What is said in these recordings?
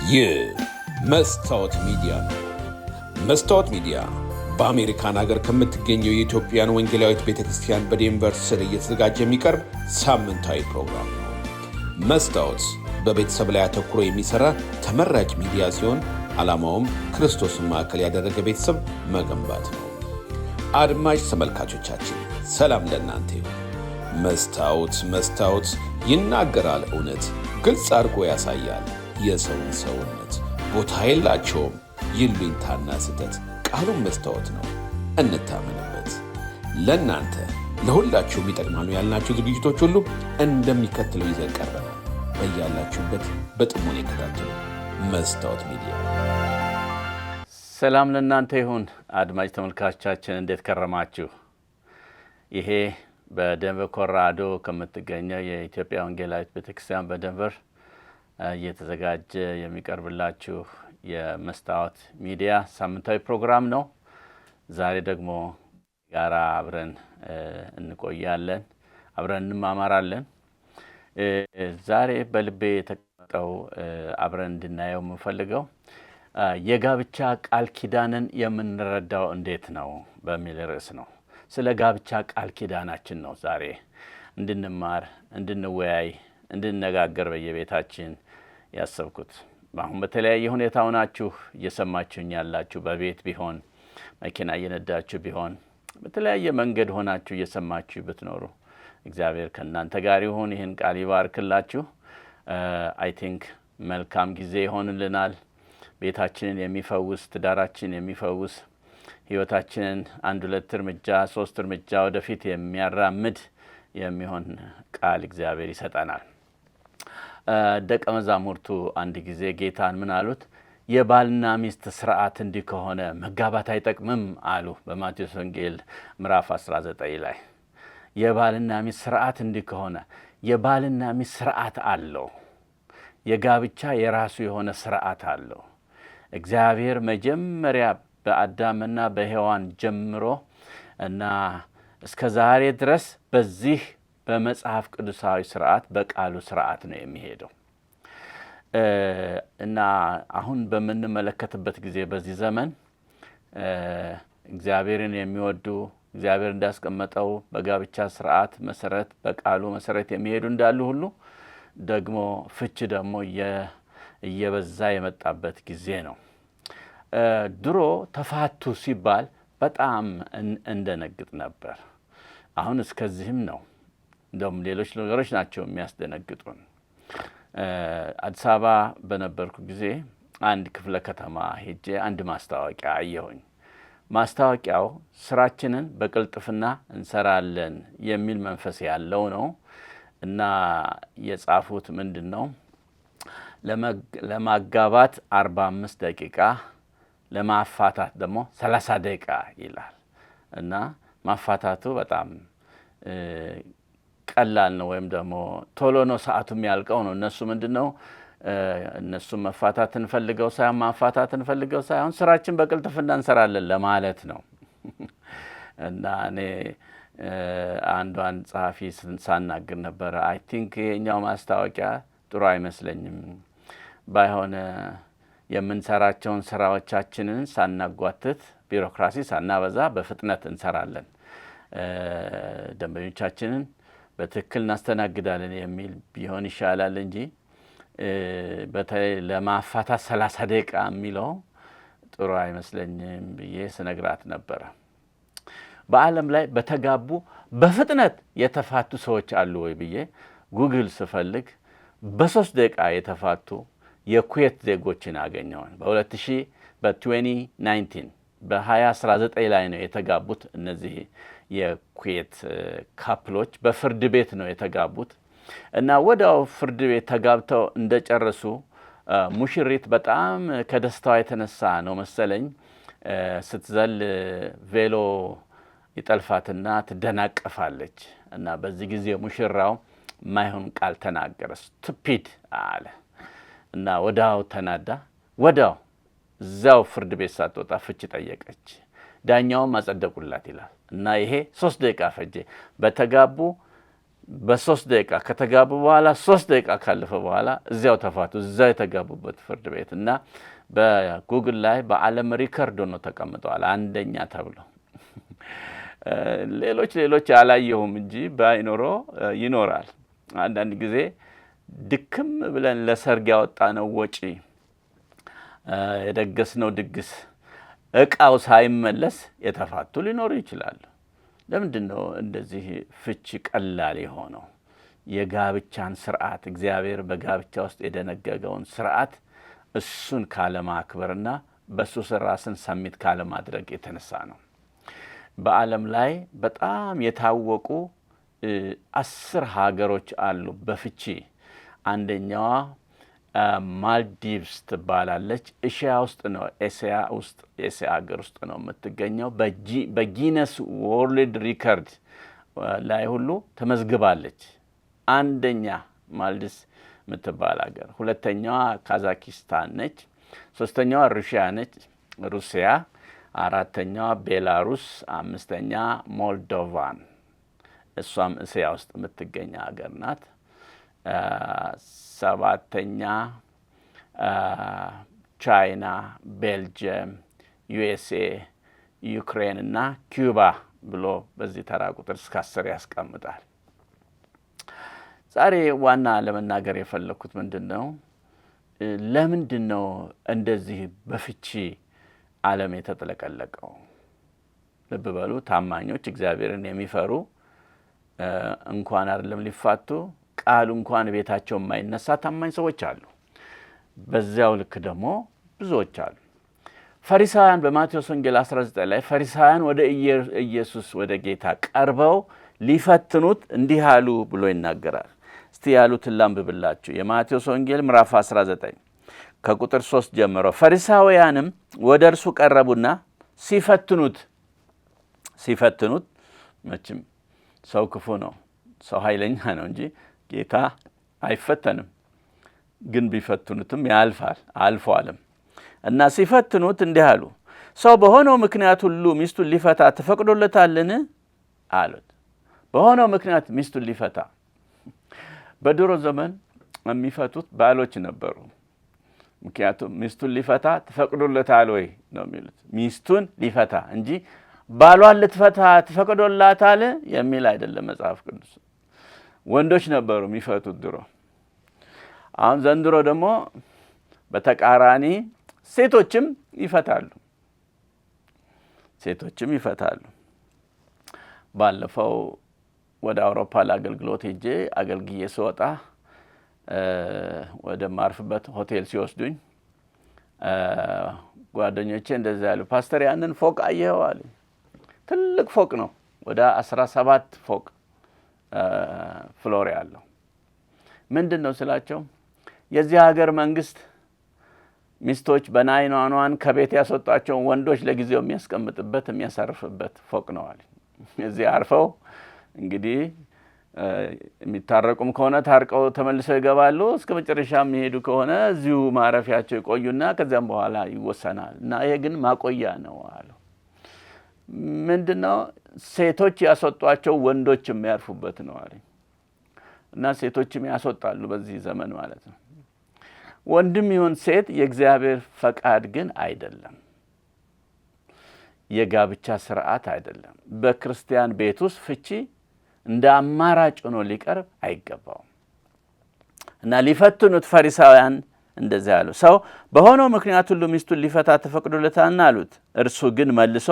ይህ መስታወት ሚዲያ ነው። መስታወት ሚዲያ በአሜሪካን ሀገር ከምትገኘው የኢትዮጵያን ወንጌላዊት ቤተክርስቲያን በዴንቨር ስር እየተዘጋጀ የሚቀርብ ሳምንታዊ ፕሮግራም ነው። መስታወት በቤተሰብ ላይ አተኩሮ የሚሰራ ተመራጭ ሚዲያ ሲሆን ዓላማውም ክርስቶስን ማዕከል ያደረገ ቤተሰብ መገንባት ነው። አድማጭ ተመልካቾቻችን ሰላም ለእናንተ ይሁን። መስታወት ይናገራል፣ እውነት ግልጽ አድርጎ ያሳያል። የሰውን ሰውነት ቦታ የላቸውም፣ ይሉኝታና ስህተት ቃሉን መስታወት ነው። እንታመንበት። ለእናንተ ለሁላችሁም ይጠቅማሉ ያልናቸው ዝግጅቶች ሁሉ እንደሚከተለው ይዘን ቀርበናል። በያላችሁበት በጥሞና ይከታተሉ። መስታወት ሚዲያ። ሰላም ለእናንተ ይሁን። አድማጭ ተመልካቾቻችን እንዴት ከረማችሁ? ይሄ በደንቨር ኮሎራዶ ከምትገኘው የኢትዮጵያ ወንጌላዊት ቤተክርስቲያን በደንቨር እየተዘጋጀ የሚቀርብላችሁ የመስታወት ሚዲያ ሳምንታዊ ፕሮግራም ነው። ዛሬ ደግሞ ጋራ አብረን እንቆያለን፣ አብረን እንማማራለን። ዛሬ በልቤ የተቀመጠው አብረን እንድናየው የምፈልገው የጋብቻ ቃል ኪዳንን የምንረዳው እንዴት ነው በሚል ርዕስ ነው። ስለ ጋብቻ ቃል ኪዳናችን ነው ዛሬ እንድንማር፣ እንድንወያይ፣ እንድንነጋገር በየቤታችን ያሰብኩት። አሁን በተለያየ ሁኔታ ሆናችሁ እየሰማችሁኝ ያላችሁ፣ በቤት ቢሆን መኪና እየነዳችሁ ቢሆን በተለያየ መንገድ ሆናችሁ እየሰማችሁ ብትኖሩ እግዚአብሔር ከእናንተ ጋር ይሁን። ይህን ቃል ይባርክላችሁ። አይ ቲንክ መልካም ጊዜ ይሆንልናል። ቤታችንን የሚፈውስ፣ ትዳራችን የሚፈውስ፣ ህይወታችንን 1-2 እርምጃ 3 እርምጃ ወደፊት የሚያራምድ የሚሆን ቃል እግዚአብሔር ይሰጠናል። ደቀ መዛሙርቱ አንድ ጊዜ ጌታን ምን አሉት? የባልና ሚስት ስርዓት እንዲህ ከሆነ መጋባት አይጠቅምም አሉ። በማቴዎስ ወንጌል ምዕራፍ 19 ላይ የባልና ሚስት ስርዓት እንዲህ ከሆነ፣ የባልና ሚስት ስርዓት አለው። የጋብቻ የራሱ የሆነ ስርዓት አለው። እግዚአብሔር መጀመሪያ በአዳምና በሔዋን ጀምሮ እና እስከ ዛሬ ድረስ በዚህ በመጽሐፍ ቅዱሳዊ ስርዓት በቃሉ ስርዓት ነው የሚሄደው እና አሁን በምንመለከትበት ጊዜ በዚህ ዘመን እግዚአብሔርን የሚወዱ እግዚአብሔር እንዳስቀመጠው በጋብቻ ስርዓት መሰረት በቃሉ መሰረት የሚሄዱ እንዳሉ ሁሉ ደግሞ ፍች ደግሞ እየበዛ የመጣበት ጊዜ ነው። ድሮ ተፋቱ ሲባል በጣም እንደነግጥ ነበር። አሁን እስከዚህም ነው። እንደውም ሌሎች ነገሮች ናቸው የሚያስደነግጡን። አዲስ አበባ በነበርኩ ጊዜ አንድ ክፍለ ከተማ ሄጄ አንድ ማስታወቂያ አየሁኝ። ማስታወቂያው ስራችንን በቅልጥፍና እንሰራለን የሚል መንፈስ ያለው ነው እና የጻፉት ምንድን ነው? ለማጋባት 45 ደቂቃ፣ ለማፋታት ደግሞ 30 ደቂቃ ይላል እና ማፋታቱ በጣም ቀላል ነው፣ ወይም ደግሞ ቶሎ ነው ሰዓቱ የሚያልቀው ነው። እነሱ ምንድን ነው እነሱ መፋታት እንፈልገው ሳይሆን ማፋታት እንፈልገው ሳይሆን ስራችን በቅልጥፍና እንሰራለን ለማለት ነው። እና እኔ አንዷን ጸሐፊ ሳናግር ነበረ። አይ ቲንክ የኛው ማስታወቂያ ጥሩ አይመስለኝም። ባይሆን የምንሰራቸውን ስራዎቻችንን ሳናጓትት፣ ቢሮክራሲ ሳናበዛ በፍጥነት እንሰራለን፣ ደንበኞቻችንን በትክክል እናስተናግዳለን የሚል ቢሆን ይሻላል እንጂ በተለይ ለማፋታት 30 ደቂቃ የሚለው ጥሩ አይመስለኝም ብዬ ስነግራት ነበረ። በዓለም ላይ በተጋቡ በፍጥነት የተፋቱ ሰዎች አሉ ወይ ብዬ ጉግል ስፈልግ በ3 ደቂቃ የተፋቱ የኩዌት ዜጎችን አገኘዋል። በ2019 በ2019 ላይ ነው የተጋቡት። እነዚህ የኩዌት ካፕሎች በፍርድ ቤት ነው የተጋቡት እና ወዲያው ፍርድ ቤት ተጋብተው እንደጨረሱ ሙሽሪት በጣም ከደስታዋ የተነሳ ነው መሰለኝ ስትዘል ቬሎ ይጠልፋትና ትደናቀፋለች እና በዚህ ጊዜ ሙሽራው ማይሆን ቃል ተናገረ፣ ስቱፒድ አለ እና ወዲያው ተናዳ ወዲያው እዛው ፍርድ ቤት ሳትወጣ ፍች ጠየቀች። ዳኛውም አጸደቁላት ይላል እና ይሄ 3 ደቂቃ ፈጀ። በተጋቡ በ3 ደቂቃ ከተጋቡ በኋላ 3 ደቂቃ ካለፈ በኋላ እዚያው ተፋቱ። እዛው የተጋቡበት ፍርድ ቤት እና በጉግል ላይ በዓለም ሪከርድ ሆኖ ተቀምጠዋል አንደኛ ተብሎ። ሌሎች አላየሁም እንጂ ባይኖሮ ይኖራል። አንዳንድ ጊዜ ድክም ብለን ለሰርግ ያወጣነው ወጪ የደገስነው ድግስ እቃው ሳይመለስ የተፋቱ ሊኖሩ ይችላሉ። ለምንድን ነው እንደዚህ ፍቺ ቀላል የሆነው? የጋብቻን ስርዓት እግዚአብሔር በጋብቻ ውስጥ የደነገገውን ስርዓት እሱን ካለማክበርና በሱ ስር ራስን ሰሚት ካለማድረግ የተነሳ ነው። በዓለም ላይ በጣም የታወቁ 10 ሀገሮች አሉ በፍቺ። አንደኛዋ ማልዲቭስ ትባላለች። ኤሽያ ውስጥ ነው፣ ኤስያ ሀገር ውስጥ ነው የምትገኘው። በጊነስ ወርልድ ሪከርድ ላይ ሁሉ ተመዝግባለች። አንደኛ ማልዲቭስ የምትባል ሀገር፣ ሁለተኛዋ ካዛኪስታን ነች፣ ሶስተኛዋ ሩሲያ፣ አራተኛዋ ቤላሩስ፣ አምስተኛ ሞልዶቫን፣ እሷም እስያ ውስጥ የምትገኝ ሀገር ናት። ሰባተኛ ቻይና፣ ቤልጅየም፣ ዩኤስኤ፣ ዩክሬን እና ኩባ ብሎ በዚህ ተራ ቁጥር እስከ 10 ያስቀምጣል። ዛሬ ዋና ለመናገር የፈለኩት ምንድነው? ለምንድነው እንደዚህ በፍቺ ዓለም የተጥለቀለቀው? ልብ በሉ፣ ታማኞች እግዚአብሔርን የሚፈሩ እንኳን አይደለም ሊፋቱ ቃሉ እንኳን ቤታቸው የማይነሳ ታማኝ ሰዎች አሉ። በዚያው ልክ ደግሞ ብዙዎች አሉ። ፈሪሳውያን በማቴዎስ ወንጌል 19 ላይ ፈሪሳውያን ወደ ኢየሱስ ወደ ጌታ ቀርበው ሊፈትኑት እንዲህ አሉ ብሎ ይናገራል። እስቲ ያሉትን ላንብብላችሁ። የማቴዎስ ወንጌል ምዕራፍ 19 ከቁጥር 3 ጀምሮ። ፈሪሳውያንም ወደ እርሱ ቀረቡና ሲፈትኑት መቼም ሰው ክፉ ነው፣ ሰው ኃይለኛ ነው እንጂ ጌታ አይፈተንም። ግን ቢፈትኑትም ያልፋል፣ አልፏልም። እና ሲፈትኑት እንዲህ አሉ፣ ሰው በሆነው ምክንያት ሁሉ ሚስቱን ሊፈታ ተፈቅዶለታልን አሉት። በሆነው ምክንያት ሚስቱን ሊፈታ። በድሮ ዘመን የሚፈቱት ባሎች ነበሩ። ምክንያቱም ሚስቱን ሊፈታ ተፈቅዶለታል ወይ ነው የሚሉት። ሚስቱን ሊፈታ እንጂ ባሏን ልትፈታ ተፈቅዶላታል የሚል አይደለም መጽሐፍ ቅዱስ። ወንዶች ነበሩ የሚፈቱት ድሮ። አሁን ዘንድሮ ደግሞ በተቃራኒ ሴቶችም ይፈታሉ። ባለፈው ወደ አውሮፓ ለአገልግሎት ሄጄ አገልግዬ ስወጣ ወደ ማርፍበት ሆቴል ሲወስዱኝ ጓደኞቼ እንደዚያ ያሉ፣ ፓስተር ያንን ፎቅ አየኸው አሉ። ትልቅ ፎቅ ነው፣ ወደ 17 ፎቅ ፍሎር ያለው። ምንድን ነው ስላቸው፣ የዚህ ሀገር መንግስት ሚስቶች በናይኗኗን ከቤት ያስወጣቸውን ወንዶች ለጊዜው የሚያስቀምጥበት የሚያሳርፍበት ፎቅ ነው አለ። እዚህ አርፈው እንግዲህ የሚታረቁም ከሆነ ታርቀው ተመልሰው ይገባሉ። እስከ መጨረሻ የሚሄዱ ከሆነ እዚሁ ማረፊያቸው ይቆዩና ከዚያም በኋላ ይወሰናል። እና ይሄ ግን ማቆያ ነው አሉ። ምንድነው? ሴቶች ያስወጧቸው ወንዶች የሚያርፉበት ነው አለ። እና ሴቶችም ያስወጣሉ በዚህ ዘመን ማለት ነው። ወንድም ይሁን ሴት የእግዚአብሔር ፈቃድ ግን አይደለም። የጋብቻ ስርዓት አይደለም። በክርስቲያን ቤት ውስጥ ፍቺ እንደ አማራጭ ሆኖ ሊቀርብ አይገባውም። እና ሊፈትኑት ፈሪሳውያን እንደዚህ አሉ፣ ሰው በሆነው ምክንያት ሁሉ ሚስቱን ሊፈታ ተፈቅዶለታልና አሉት። እርሱ ግን መልሶ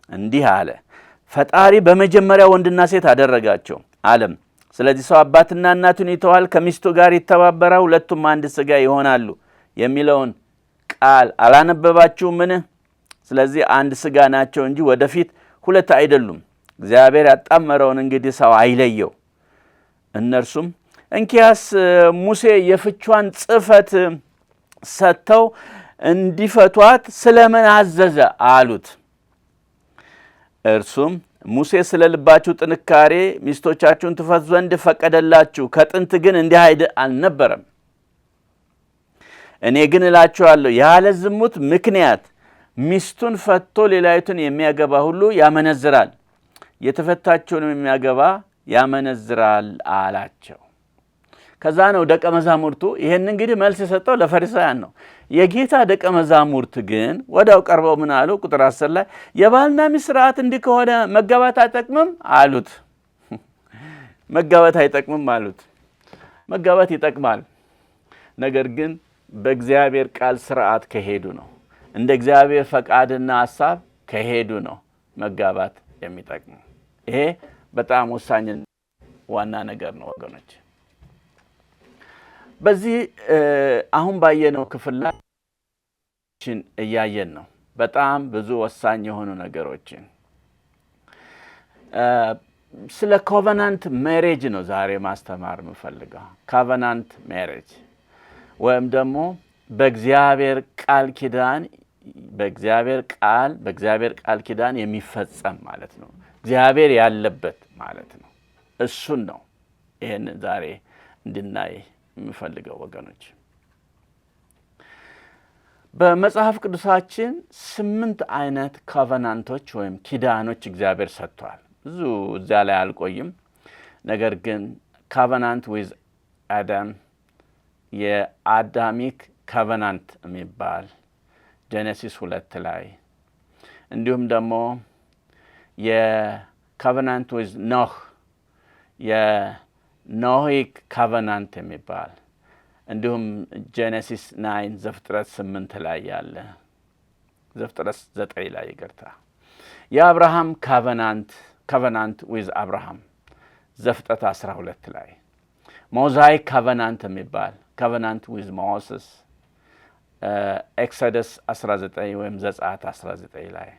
እንዲህ አለ፣ ፈጣሪ በመጀመሪያ ወንድና ሴት አደረጋቸው አለም። ስለዚህ ሰው አባትና እናቱን ይተዋል፣ ከሚስቱ ጋር ይተባበራል፣ ሁለቱም አንድ ሥጋ ይሆናሉ የሚለውን ቃል አላነበባችሁምን? ስለዚህ አንድ ሥጋ ናቸው እንጂ ወደፊት ሁለት አይደሉም። እግዚአብሔር ያጣመረውን እንግዲህ ሰው አይለየው። እነርሱም እንኪያስ ሙሴ የፍቿን ጽሕፈት ሰጥተው እንዲፈቷት ስለምን አዘዘ አሉት። እርሱም ሙሴ ስለ ልባችሁ ጥንካሬ ሚስቶቻችሁን ትፈቱ ዘንድ ፈቀደላችሁ፣ ከጥንት ግን እንዲህ አልነበረም። እኔ ግን እላችኋለሁ ያለ ዝሙት ምክንያት ሚስቱን ፈቶ ሌላይቱን የሚያገባ ሁሉ ያመነዝራል፣ የተፈታችውንም የሚያገባ ያመነዝራል አላቸው። ከዛ ነው ደቀ መዛሙርቱ ይሄን እንግዲህ መልስ የሰጠው ለፈሪሳውያን ነው። የጌታ ደቀ መዛሙርት ግን ወዲያው ቀርበው ምን አሉ? ቁጥር 10 ላይ የባልና ሚስት ሥርዓት እንዲህ ከሆነ መጋባት አይጠቅምም አሉት። መጋባት አይጠቅምም አሉት። መጋባት ይጠቅማል፣ ነገር ግን በእግዚአብሔር ቃል ሥርዓት ከሄዱ ነው፣ እንደ እግዚአብሔር ፈቃድና ሐሳብ ከሄዱ ነው መጋባት የሚጠቅመው። ይሄ በጣም ወሳኝ ዋና ነገር ነው ወገኖች። በዚህ አሁን ባየነው ክፍል ላይ እያየን ነው በጣም ብዙ ወሳኝ የሆኑ ነገሮችን። ስለ ኮቨናንት ሜሬጅ ነው ዛሬ ማስተማር የምፈልገው። ኮቨናንት ሜሬጅ ወይም ደግሞ በእግዚአብሔር ቃል ኪዳን የሚፈጸም ማለት ነው። እግዚአብሔር ያለበት ማለት ነው። እሱን ነው ይሄን ዛሬ እንድናይ የምፈልገው ወገኖች። በመጽሐፍ ቅዱሳችን 8 አይነት ኮቨናንቶች ወይም ኪዳኖች እግዚአብሔር ሰጥቷል። ብዙ እዚያ ላይ አልቆይም። ነገር ግን ኮቨናንት ዊዝ አዳም፣ የአዳሚክ ኮቨናንት የሚባል ጄኔሲስ 2 ላይ፣ እንዲሁም ደግሞ የኮቨናንት ዊዝ ኖህ፣ የኖሂክ ኮቨናንት የሚባል እንዲሁም ጄኔሲስ 9 ዘፍጥረት 8 ላይ ያለ ዘፍጥረት 9 ላይ ይቅርታ፣ የአብርሃም ኮቨናንት ዊዝ አብርሃም ዘፍጥረት 12 ላይ፣ ሞዛይክ ኮቨናንት የሚባል ኮቨናንት ዊዝ ሞሴስ ኤክሶደስ 19 ወይም ዘጸአት 19 ላይ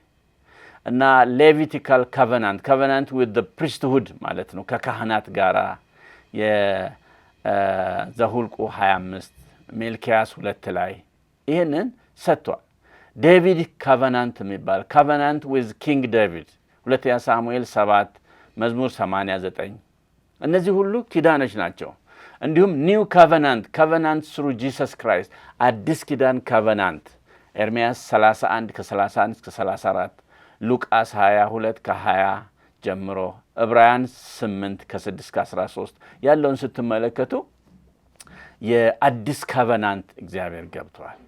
እና ሌቪቲካል ኮቨናንት ዊዝ ዘ ፕሪስትሁድ ማለት ነው ከካህናት ጋራ የዘሁልቁ 25 ሚልኪያስ 2 ላይ ይህንን ሰጥቷል። ዴቪድ ኮቨናንት የሚባል ኮቨናንት ዊዝ ኪንግ ዴቪድ 2 ሳሙኤል 7 መዝሙር 89 እነዚህ ሁሉ ኪዳኖች ናቸው። እንዲሁም ኒው ኮቨናንት ስሩ ጂሰስ ክራይስት አዲስ ኪዳን ኮቨናንት ኤርምያስ 31 ከ31 እስከ 34 ሉቃስ 22 ከ20 ጀምሮ ዕብራውያን 8 ከ6 እስከ 13 ያለውን ስትመለከቱ የአዲስ ኮቨናንት እግዚአብሔር ገብቷል።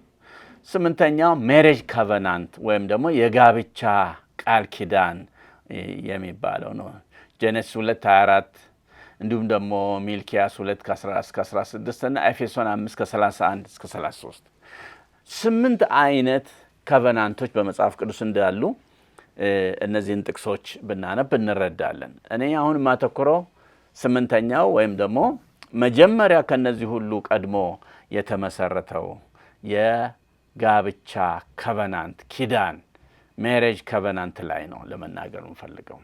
8ኛው ሜሬጅ ኮቨናንት ወይም ደግሞ የጋብቻ ቃል ኪዳን የሚባለው ነው። ጄኔሲስ 2:24 እንዲሁም ደግሞ ሚልኪያስ 2:11-16 እና ኤፌሶን 5:31 እስከ 33 8 አይነት ኮቨናንቶች በመጽሐፍ ቅዱስ እንዳሉ እነዚህን ጥቅሶች ብናነብ እንረዳለን። እኔ አሁን የማተኩረው 8ኛው ወይም ደግሞ መጀመሪያ ከነዚህ ሁሉ ቀድሞ የተመሰረተው የጋብቻ ኮቨናንት ኪዳን ሜሬጅ ኮቨናንት ላይ ነው ለመናገር የምፈልገው።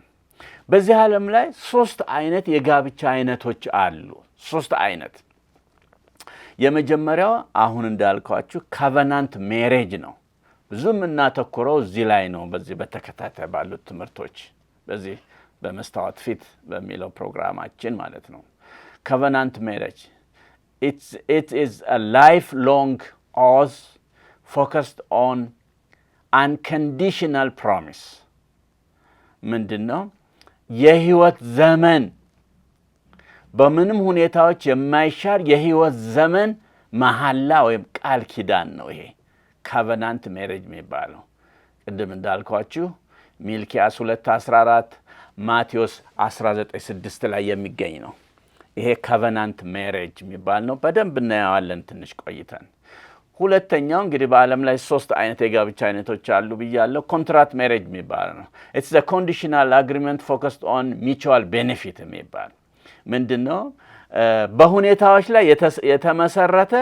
በዚህ ዓለም ላይ 3 አይነት የጋብቻ አይነቶች አሉ። 3 አይነት። የመጀመሪያው አሁን እንዳልኳችሁ ኮቨናንት ሜሬጅ ነው። ብዙም እናተኩረው እዚህ ላይ ነው። በዚህ በተከታታይ ባሉት ትምህርቶች በዚህ በመስታወት ፊት በሚለው ፕሮግራማችን ማለት ነው። ኮቨናንት ሜሬጅ it is a lifelong oath focused on unconditional promise ምንድነው? የህይወት ዘመን በምንም ሁኔታዎች የማይሻር የህይወት ዘመን መሐላ ወይም ቃል ኪዳን ነው። ይሄ ኮቨናንት ሜሬጅ የሚባለው ቅድም እንዳልኳችሁ ሚልኪያስ 2:14 ማቴዎስ 19:6 ላይ የሚገኝ ነው። ይሄ ኮቨናንት ሜሬጅ የሚባል ነው። በደንብ እናየዋለን ትንሽ ቆይተን። ሁለተኛው እንግዲህ በዓለም ላይ 3 አይነት የጋብቻ አይነቶች አሉ ብያለሁ። ኮንትራት ሜሬጅ የሚባል ነው። it's the conditional agreement focused on mutual benefit የሚባል ምንድነው? በሁኔታዎች ላይ የተመሰረተ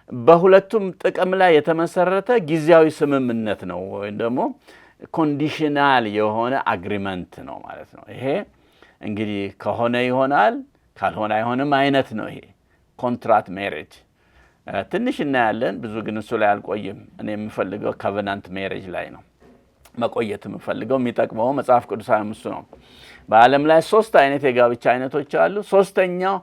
በሁለቱም ጥቅም ላይ የተመሰረተ ጊዜያዊ ስምምነት ነው ወይም ደግሞ ኮንዲሽናል የሆነ አግሪመንት ነው ማለት ነው። ይሄ እንግዲህ ከሆነ ይሆናል ካልሆነ አይሆንም አይነት ነው። ይሄ ኮንትራት ሜሬጅ ትንሽ እናያለን። ብዙ ግን እሱ ላይ አልቆይም። እኔ የምፈልገው ኮቨናንት ሜሬጅ ላይ ነው መቆየት የምፈልገው። የሚጠቅመው መጽሐፍ ቅዱሳዊ እሱ ነው። በዓለም ላይ 3 አይነት የጋብቻ አይነቶች አሉ። 3ኛው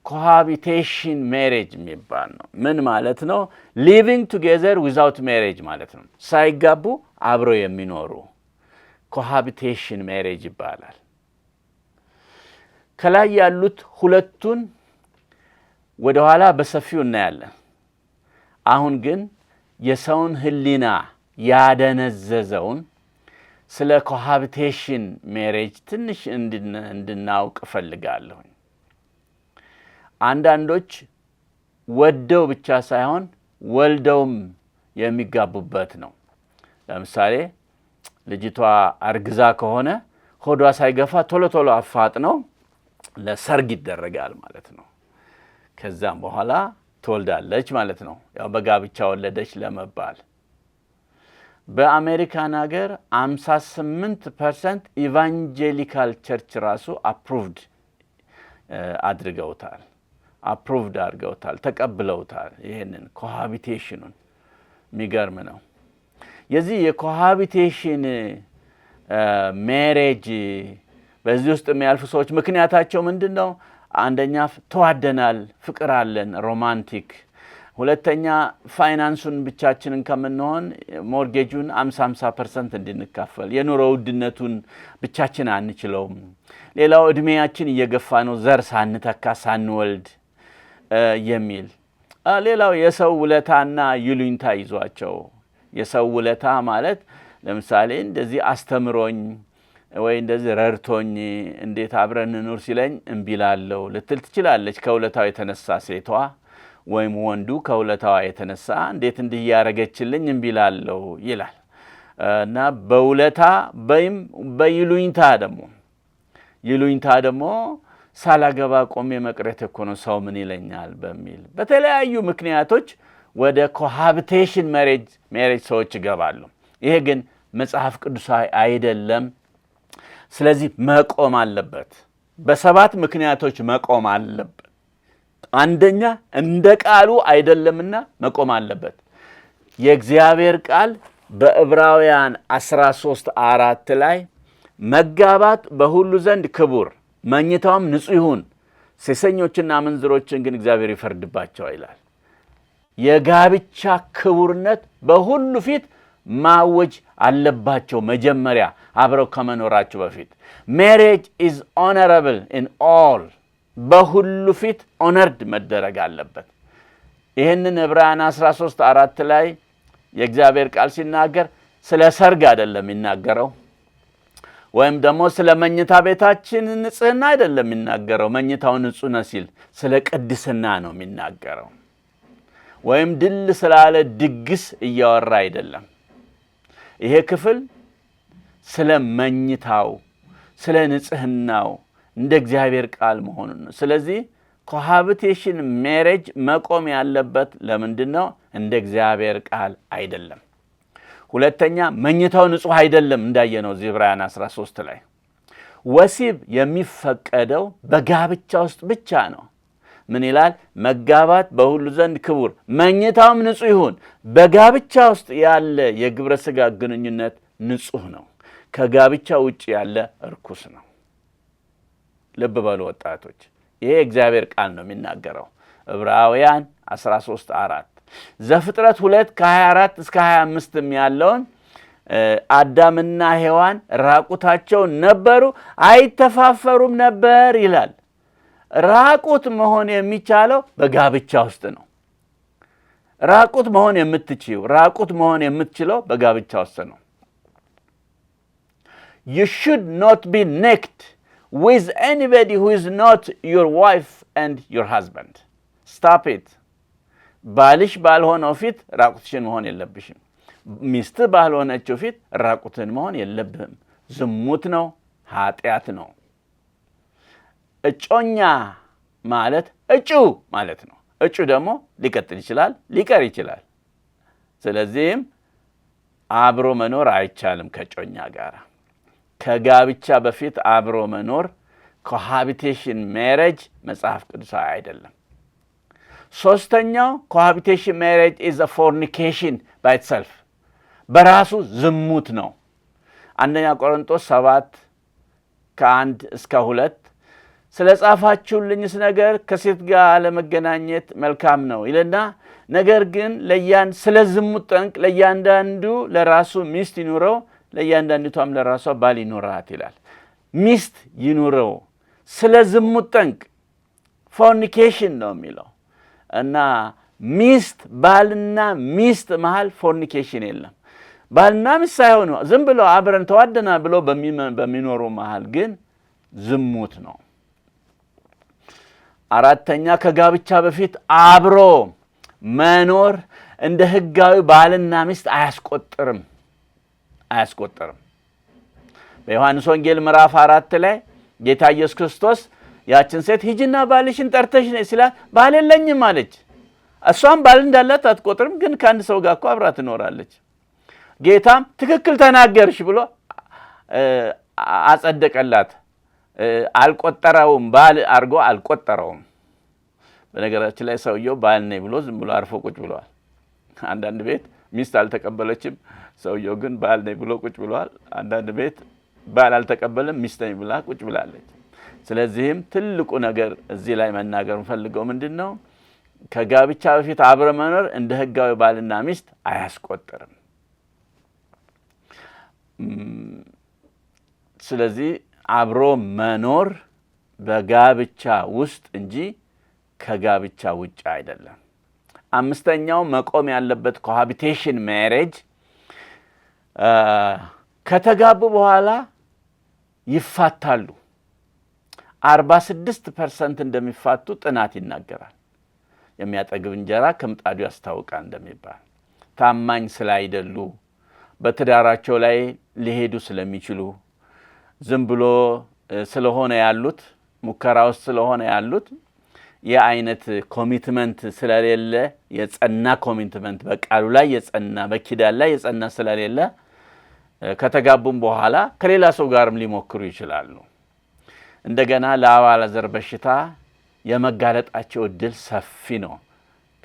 ኮሃቢቴሽን ሜሬጅ የሚባል ነው። ምን ማለት ነው? ሊቪንግ ቱጌዘር ዊዛውት ሜሬጅ ማለት ነው። ሳይጋቡ አብረው የሚኖሩ ኮሃቢቴሽን ሜሬጅ ይባላል። ከላይ ያሉት ሁለቱን ወደ ኋላ በሰፊው እናያለን። አሁን ግን የሰውን ህሊና ያደነዘዘውን ስለ ኮሃቢቴሽን ሜሬጅ ትንሽ እንድናውቅ እፈልጋለሁ። አንዳንዶች ወደው ብቻ ሳይሆን ወልደውም የሚጋቡበት ነው። ለምሳሌ ልጅቷ አርግዛ ከሆነ ሆዷ ሳይገፋ ቶሎ ቶሎ አፋጥነው ለሰርግ ይደረጋል ማለት ነው። ከዛም በኋላ ትወልዳለች ማለት ነው። ያው በጋብቻ ወለደች ለመባል። በአሜሪካን ሀገር 58% ኢቫንጀሊካል ቸርች ራሱ አፕሩቭድ አድርገውታል፣ ተቀብለውታል። ይሄንን ኮሃቢቴሽኑን የሚገርም ነው። የዚህ የኮሃቢቴሽን ሜሬጅ በዚህ ውስጥ የሚያልፉ ሰዎች ምክንያታቸው ምንድን ነው? አንደኛ ተዋደናል፣ ፍቅር አለን፣ ሮማንቲክ። ሁለተኛ ፋይናንሱን ብቻችንን ከምንሆን ሞርጌጁን 50% እንድንካፈል፣ የኑሮ ውድነቱን ብቻችን አንችለውም። ሌላው እድሜያችን እየገፋ ነው፣ ዘር ሳንተካ ሳንወልድ የሚል። ሌላው የሰው ውለታና ይሉኝታ ይዟቸው። የሰው ውለታ ማለት ለምሳሌ እንደዚህ አስተምሮኝ ወይ እንደዚህ ረድቶኝ እንዴት አብረን እንኑር ሲለኝ እምቢ እላለሁ ልትል ትችላለች። ከውለታው የተነሳ ሴቷ ወይም ወንዱ ከውለታዋ የተነሳ እንዴት እንዲህ ያረገችልኝ እምቢ እላለሁ ይላል። እና በውለታ በይሉኝታ ደግሞ ሳላገባ ቆሜ መቅረት እኮ ነው ሰው ምን ይለኛል በሚል በተለያዩ ምክንያቶች ወደ ኮሃቢቴሽን ሜሬጅ ሰዎች ይገባሉ። ይሄ ግን መጽሐፍ ቅዱሳዊ አይደለም። ስለዚህ መቆም አለበት። በሰባት ምክንያቶች መቆም አለበት። አንደኛ እንደ ቃሉ አይደለምና መቆም አለበት። የእግዚአብሔር ቃል በዕብራውያን 13:4 ላይ መጋባት በሁሉ ዘንድ ክቡር፣ መኝታውም ንጹሕ ይሁን፣ ሴሰኞችና አመንዝሮችን ግን እግዚአብሔር ይፈርድባቸዋል ይላል። የጋብቻ ክቡርነት በሁሉ ፊት ማወጅ አለባቸው። መጀመሪያ አብረው ከመኖራቸው በፊት ሜሬጅ ኢዝ ኦነረብል ኢን ኦል፣ በሁሉ ፊት ኦነርድ መደረግ አለበት። ይህንን ዕብራውያን 13:4 ላይ የእግዚአብሔር ቃል ሲናገር ስለ ሰርግ አይደለም የሚናገረው፣ ወይም ደግሞ ስለ መኝታ ቤታችን ንጽህና አይደለም የሚናገረው። መኝታው ንጹህ ነው ሲል ስለ ቅድስና ነው የሚናገረው። ወይም ድል ስላለ ድግስ እያወራ አይደለም። ይሄ ክፍል ስለ መኝታው፣ ስለ ንጽህናው እንደ እግዚአብሔር ቃል መሆኑን ነው። ስለዚህ ኮሃቢቴሽን ሜሬጅ መቆም ያለበት ለምንድን ነው? እንደ እግዚአብሔር ቃል አይደለም። ሁለተኛ መኝታው ንጹህ አይደለም እንዳየነው ዕብራውያን 13 ላይ። ወሲብ የሚፈቀደው በጋብቻ ውስጥ ብቻ ነው። ምን ይላል? መጋባት በሁሉ ዘንድ ክቡር፣ መኝታውም ንጹህ ይሁን። በጋብቻ ውስጥ ያለ የግብረ ሥጋ ግንኙነት ንጹህ ነው። ከጋብቻ ውጭ ያለ እርኩስ ነው። ልብ በሉ ወጣቶች፣ ይሄ እግዚአብሔር ቃል ነው የሚናገረው። ዕብራውያን 13:4 ዘፍጥረት 2:24 እስከ 25 ያለውን አዳምና ሔዋን ራቁታቸውን ነበሩ፣ አይተፋፈሩም ነበር ይላል። ራቁት መሆን የሚቻለው በጋብቻ ውስጥ ነው። ራቁት መሆን የምትችለው በጋብቻ ውስጥ ነው። You should not be naked with anybody who is not your wife and your husband. Stop it. ባልሽ ባልሆነው ፊት ራቁትሽን መሆን የለብሽም። ሚስት ባልሆነችው ፊት ራቁትን መሆን የለብህም። ዝሙት ነው፣ ኃጢአት ነው። እጮኛ ማለት እጩ ማለት ነው። እጩ ደግሞ ሊቀጥል ይችላል፣ ሊቀር ይችላል። ስለዚህም አብሮ መኖር አይቻልም ከጮኛ ጋር። ከጋብቻ በፊት አብሮ መኖር ኮሃቢቴሽን ሜሬጅ መጽሐፍ ቅዱሳዊ አይደለም። ሶስተኛው ኮሃቢቴሽን ሜሬጅ ኢዝ አ ፎርኒኬሽን ባይ ኢትሰልፍ፣ በራሱ ዝሙት ነው። አንደኛ ቆሮንቶስ 7:1 እስከ 2 ስለ ጻፋችሁልኝስ ነገር ከሴት ጋር አለመገናኘት መልካም ነው ይልና፣ ነገር ግን ስለ ዝሙት ጠንቅ ለእያንዳንዱ ለራሱ ሚስት ይኑረው፣ ለእያንዳንዲቷም ለራሷ ባል ይኑራት ይላል። ሚስት ይኑረው። ስለ ዝሙት ጠንቅ ፎርኒኬሽን ነው የሚለው እና ሚስት ባልና ሚስት መሃል ፎርኒኬሽን የለም። ባልና ሚስት ሳይሆኑ ዝም ብለው አብረን ተዋደና ብለው በሚኖሩ መሃል ግን ዝሙት ነው። አራተኛ ከጋብቻ በፊት አብሮ መኖር እንደ ሕጋዊ ባልና ሚስት አያስቆጥርም። በዮሐንስ ወንጌል ምዕራፍ 4 ላይ ጌታ ኢየሱስ ክርስቶስ ያችን ሴት ሂጂና ባልሽን ጠርተሽ ነይ ሲላት ባል የለኝም አለች። እሷም ባል እንዳላት አትቆጥርም፣ ግን ከአንድ ሰው ጋር እኮ አብራ ትኖራለች። ጌታም ትክክል ተናገርሽ ብሎ አጸደቀላት። አልቆጠረውም፣ ባል አድርጎ አልቆጠረውም። በነገራችን ላይ ሰውየው ባል ነኝ ብሎ ዝም ብሎ አርፎ ቁጭ ብሏል። አንዳንድ ቤት ሚስት አልተቀበለችም፣ ሰውየው ግን ባል ነኝ ብሎ ቁጭ ብሏል። አንዳንድ ቤት ባል አልተቀበለም፣ ሚስት ነኝ ብላ ቁጭ ብላለች። ስለዚህም ትልቁ ነገር እዚህ ላይ መናገር እንፈልገው ምንድነው? ከጋብቻ በፊት አብረ መኖር እንደ ሕጋዊ ባልና ሚስት አያስቆጥርም። ስለዚህ አብሮ መኖር በጋብቻ ውስጥ እንጂ ከጋብቻ ውጭ አይደለም። አምስተኛው መቆም ያለበት ኮሃቢቴሽን ሜሬጅ ከተጋቡ በኋላ ይፋታሉ። 46% እንደሚፋቱ ጥናት ይናገራል። የሚያጠግብ እንጀራ ከምጣዱ ያስታውቃል እንደሚባል ታማኝ ስላይደሉ፣ በትዳራቸው ላይ ሊሄዱ ስለሚችሉ፣ ዝም ብሎ ስለሆነ ያሉት ሙከራ ውስጥ ስለሆነ ያሉት የአይነት ኮሚትመንት ስለሌለ የጸና ኮሚትመንት በቃሉ ላይ የጸና በኪዳን ላይ የጸና ስለሌለ ከተጋቡም በኋላ ከሌላ ሰው ጋርም ሊሞክሩ ይችላሉ። እንደገና ለአባለዘር በሽታ የመጋለጣቸው እድል ሰፊ ነው።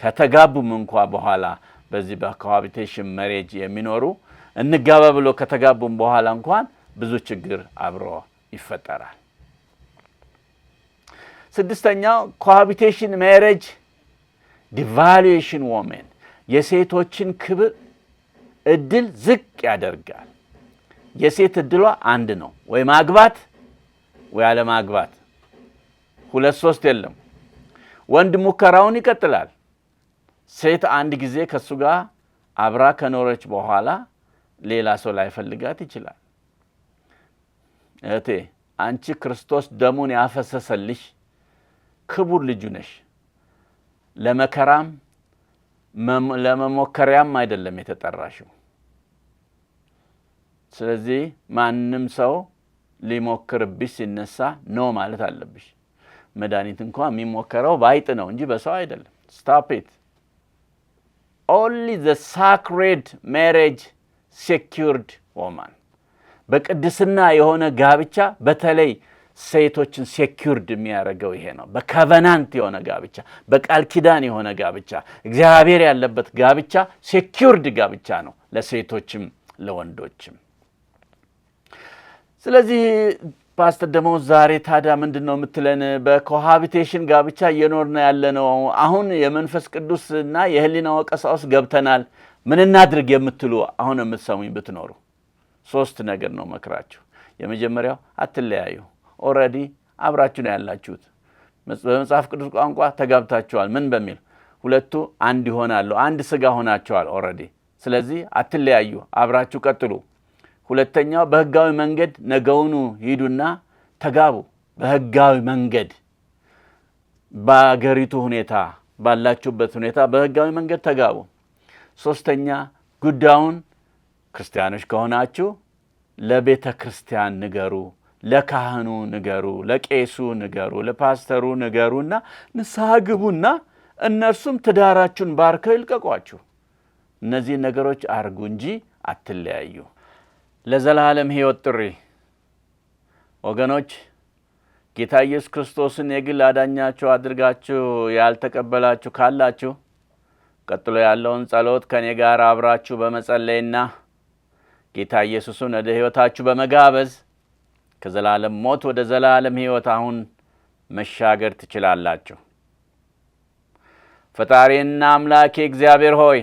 ከተጋቡም እንኳ በኋላ በዚህ በኮሃቢቴሽን ሜሬጅ የሚኖሩ እንጋባ ብሎ ከተጋቡም በኋላ እንኳን ብዙ ችግር አብሮ ይፈጠራል። ስድስተኛው ኮሃቢቴሽን ሜሬጅ ዲቫሉዌሽን ወሜን የሴቶችን ክብር እድል ዝቅ ያደርጋል። የሴት እድሏ አንድ ነው፣ ወይ ማግባት ወይ አለማግባት፣ 2-3 የለም። ወንድ ሙከራውን ይቀጥላል። ሴት አንድ ጊዜ ከሱ ጋር አብራ ከኖረች በኋላ ሌላ ሰው ላይፈልጋት ይችላል። እህቴ አንቺ ክርስቶስ ደሙን ያፈሰሰልሽ ክቡር ልጁ ነሽ። ለመከራም ለመሞከሪያም አይደለም የተጠራሽው። ስለዚህ ማንም ሰው ሊሞክርብሽ ሲነሳ ኖ ማለት አለብሽ። መድኃኒት እንኳን የሚሞከረው በአይጥ ነው እንጂ በሰው አይደለም። ስታፕ ኢት። only the sacred marriage secured woman በቅድስና የሆነ ጋብቻ በተለይ ሴቶችን ሴኩርድ የሚያደርገው ይሄ ነው። በኮቨናንት የሆነ ጋብቻ፣ በቃል ኪዳን የሆነ ጋብቻ፣ እግዚአብሔር ያለበት ጋብቻ ሴኩርድ ጋብቻ ነው ለሴቶችም ለወንዶችም። ስለዚህ ፓስተር ደሞዝ ዛሬ ታዲያ ምንድነው የምትለን? በኮሃቢቴሽን ጋብቻ እየኖርን ያለነው አሁን የመንፈስ ቅዱስና የህሊና ወቀሳ ውስጥ ገብተናል፣ ምን እናድርግ የምትሉ አሁን የምትሰሙኝ ብትኖሩ 3 ነገር ነው መክራችሁ። የመጀመሪያው አትለያዩ። ኦልሬዲ አብራችሁ ነው ያላችሁት። በመጽሐፍ ቅዱስ ቋንቋ ተጋብታችኋል። ምን በሚል ሁለቱ አንድ ይሆናሉ፣ አንድ ስጋ ሆናችኋል ኦልሬዲ። ስለዚህ አትለያዩ፣ አብራችሁ ቀጥሉ። ሁለተኛው በህጋዊ መንገድ ነገውኑ ሂዱና ተጋቡ። በህጋዊ መንገድ በአገሪቱ ሁኔታ ባላችሁበት ሁኔታ በህጋዊ መንገድ ተጋቡ። ሶስተኛ ጉዳዩን ክርስቲያኖች ከሆናችሁ ለቤተ ክርስቲያን ንገሩ፣ ለካህኑ ንገሩ፣ ለቄሱ ንገሩ፣ ለፓስተሩ ንገሩና ንስሐ ግቡና እነርሱም ትዳራችሁን ባርከው ይልቀቋችሁ። እነዚህ ነገሮች አርጉ እንጂ አትለያዩ። ለዘላለም ሕይወት ጥሪ ወገኖች፣ ጌታ ኢየሱስ ክርስቶስን የግል አዳኛችሁ አድርጋችሁ ያልተቀበላችሁ ካላችሁ ቀጥሎ ያለውን ጸሎት ከኔ ጋር አብራችሁ በመጸለይና ጌታ ኢየሱስን ወደ ሕይወታችሁ በመጋበዝ ከዘላለም ሞት ወደ ዘላለም ሕይወት አሁን መሻገር ትችላላችሁ። ፈጣሪና አምላኬ እግዚአብሔር ሆይ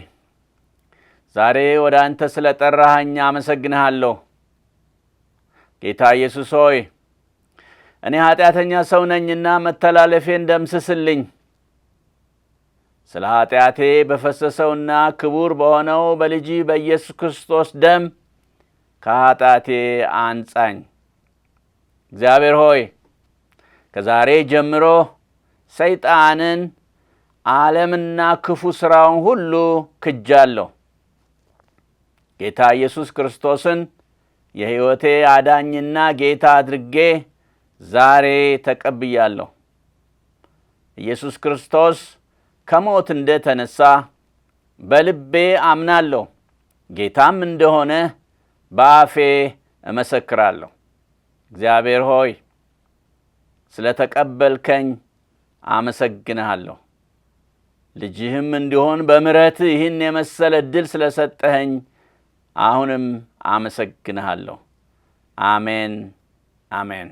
ዛሬ ወደ አንተ ስለጠራኸኝ አመሰግንሃለሁ። ጌታ ኢየሱስ ሆይ እኔ ኃጢአተኛ ሰው ነኝና መተላለፌን ደምስስልኝ። ስለ ኃጢአቴ በፈሰሰውና ክቡር በሆነው በልጅ በኢየሱስ ክርስቶስ ደም ከኃጢአቴ አንጻኝ። እግዚአብሔር ሆይ ከዛሬ ጀምሮ ሰይጣንን፣ ዓለምና ክፉ ሥራውን ሁሉ ክጃለሁ። ጌታ ኢየሱስ ክርስቶስን የሕይወቴ አዳኝና ጌታ አድርጌ ዛሬ ተቀብያለሁ። ኢየሱስ ክርስቶስ ከሞት እንደተነሳ በልቤ አምናለሁ። ጌታም እንደሆነ በአፌ እመሰክራለሁ። እግዚአብሔር ሆይ ስለ ተቀበልከኝ አመሰግንሃለሁ። ልጅህም እንዲሆን በምሕረትህ ይህን የመሰለ ዕድል ስለ ሰጠኸኝ አሁንም አመሰግንሃለሁ። አሜን አሜን።